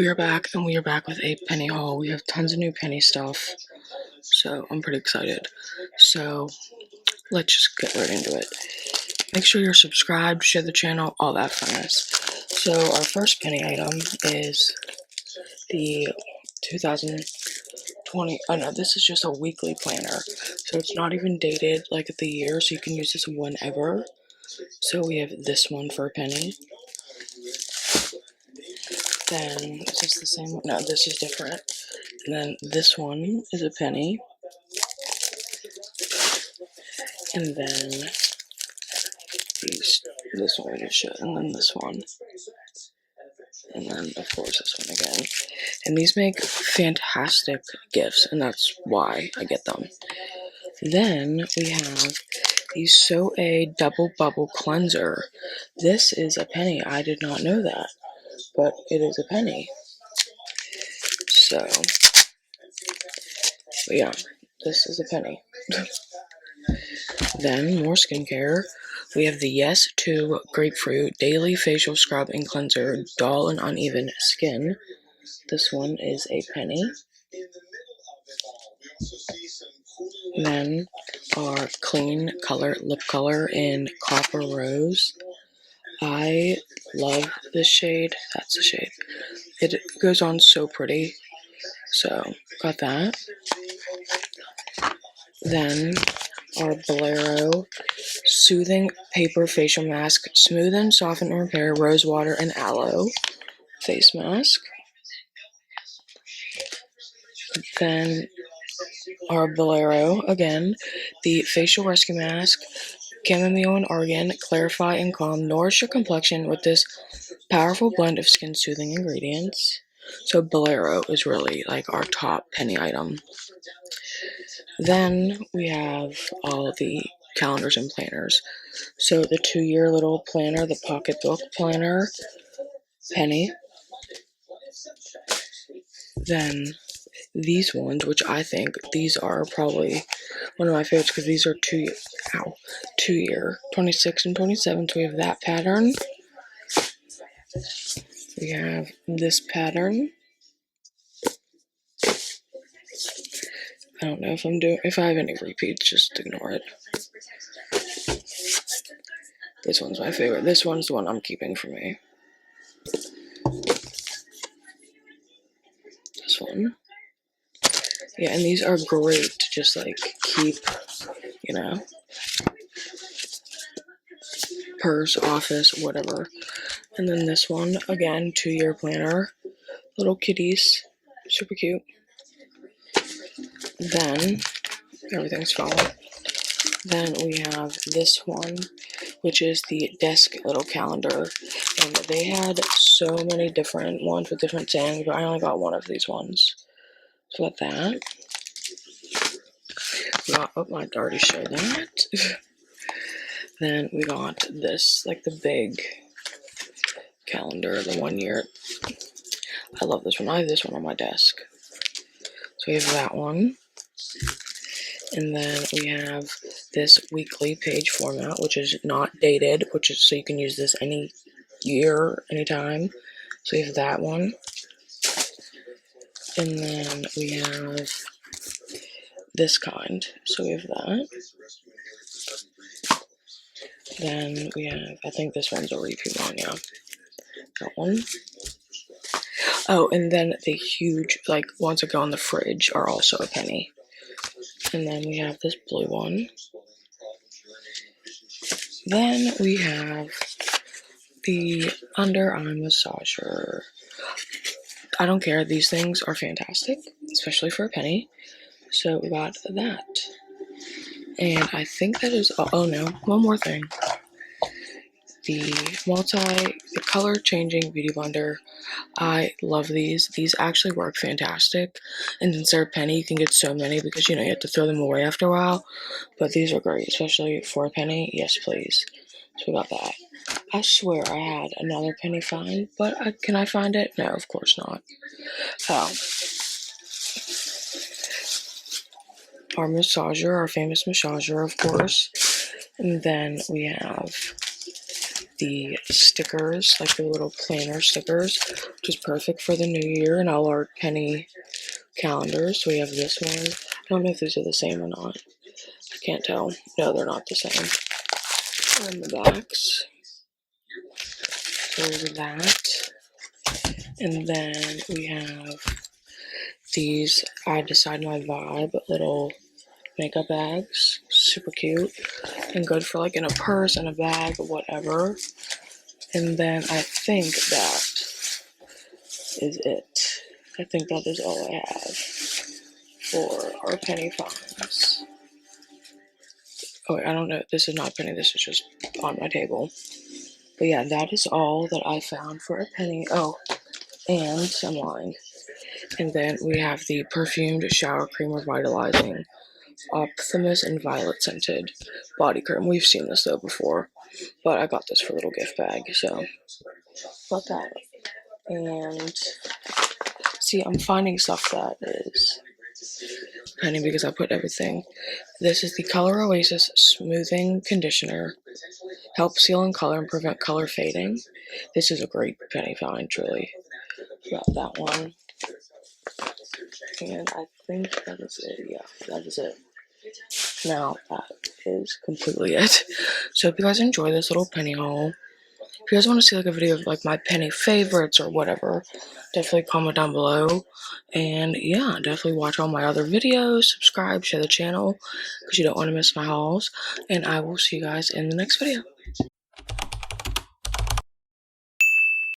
We are back, and we are back with a penny haul. We have tons of new penny stuff, so I'm pretty excited. So let's just get right into it. Make sure you're subscribed, share the channel, all that funness. So our first penny item is the 2020. Oh no, this is just a weekly planner, so it's not even dated like the year, so you can use this whenever. So we have this one for a penny. Then, is this the same one? No, this is different. And then this one is a penny. And then this one we just showed, and then this one. And then, of course, this one again. And these make fantastic gifts, and that's why I get them. Then we have the So A Double Bubble Cleanser. This is a penny. I did not know that, but it is a penny. So, but yeah, this is a penny. Then, more skincare. We have the Yes to Grapefruit Daily Facial Scrub and Cleanser Dull and Uneven Skin. This one is a penny. Then, our Clean Color Lip Color in Copper Rose. I love this shade. That's the shade. It goes on so pretty. So, got that. Then, our Bolero Soothing Paper Facial Mask, Smooth and Soften and Repair Rose Water and Aloe Face Mask. Then our Bolero, again, the Facial Rescue Mask, Chamomile and Argan, Clarify and Calm, nourish your complexion with this powerful blend of skin soothing ingredients. So Bolero is really like our top penny item. Then we have all the calendars and planners. So the 2-year little planner, the pocketbook planner, penny. Then these ones, which I think these are probably one of my favorites because these are 2-year, 26 and 27. So we have that pattern. We have this pattern. I don't know if I have any repeats, just ignore it. This one's my favorite. This one's the one I'm keeping for me. This one. Yeah, and these are great to just like keep, purse, office, whatever. And then this one, again, 2-year planner. Little kitties. Super cute. Then, everything's falling. Then we have this one, which is the desk little calendar. And they had so many different ones with different sayings, but I only got one of these ones. So got that. I already showed that. Then we got this, like the big calendar, the 1 year. I love this one. I have this one on my desk. So we have that one. And then we have this weekly page format, which is not dated, which is so you can use this any year, anytime. So we have that one. And then we have this kind. So we have that. Then we have, I think this one's a repeat one, yeah. That one. Oh, and then the huge, like, ones that go in the fridge are also a penny. And then we have this blue one. Then we have the under eye massager. I don't care. These things are fantastic, especially for a penny. So we got that. And I think that is, oh no, one more thing. The color changing beauty blender. I love these. These actually work fantastic. And since they're a penny, you can get so many because, you have to throw them away after a while. But these are great, especially for a penny. Yes, please. So we got that. I swear I had another penny find, but can I find it? No, of course not. Oh. Our massager, our famous massager, of course. And then we have the stickers, like the little planner stickers, which is perfect for the new year, and all our penny calendars. So we have this one. I don't know if these are the same or not. I can't tell. No, they're not the same. And the backs. So that. And then we have these I Decide My Vibe little makeup bags. Super cute and good for like in a purse, in a bag, whatever. And then I think that is it. I think that is all I have for our penny finds. Oh, I don't know. This is not penny. This is just on my table. But yeah, that is all that I found for a penny. Oh, and I'm lying. And then we have the perfumed shower cream revitalizing Optimus and violet scented body cream. We've seen this though before, but I got this for a little gift bag, so got that. And see, I'm finding stuff that is penny because I put everything. This is the Color Oasis Smoothing Conditioner. Help seal and color and prevent color fading. This is a great penny find, truly. Got that one. And I think that is it. Yeah, that is it. Now, that is completely it. So if you guys enjoy this little penny haul, if you guys want to see like a video of like my penny favorites or whatever, definitely comment down below. And yeah, definitely watch all my other videos, subscribe, share the channel, because you don't want to miss my hauls. And I will see you guys in the next video.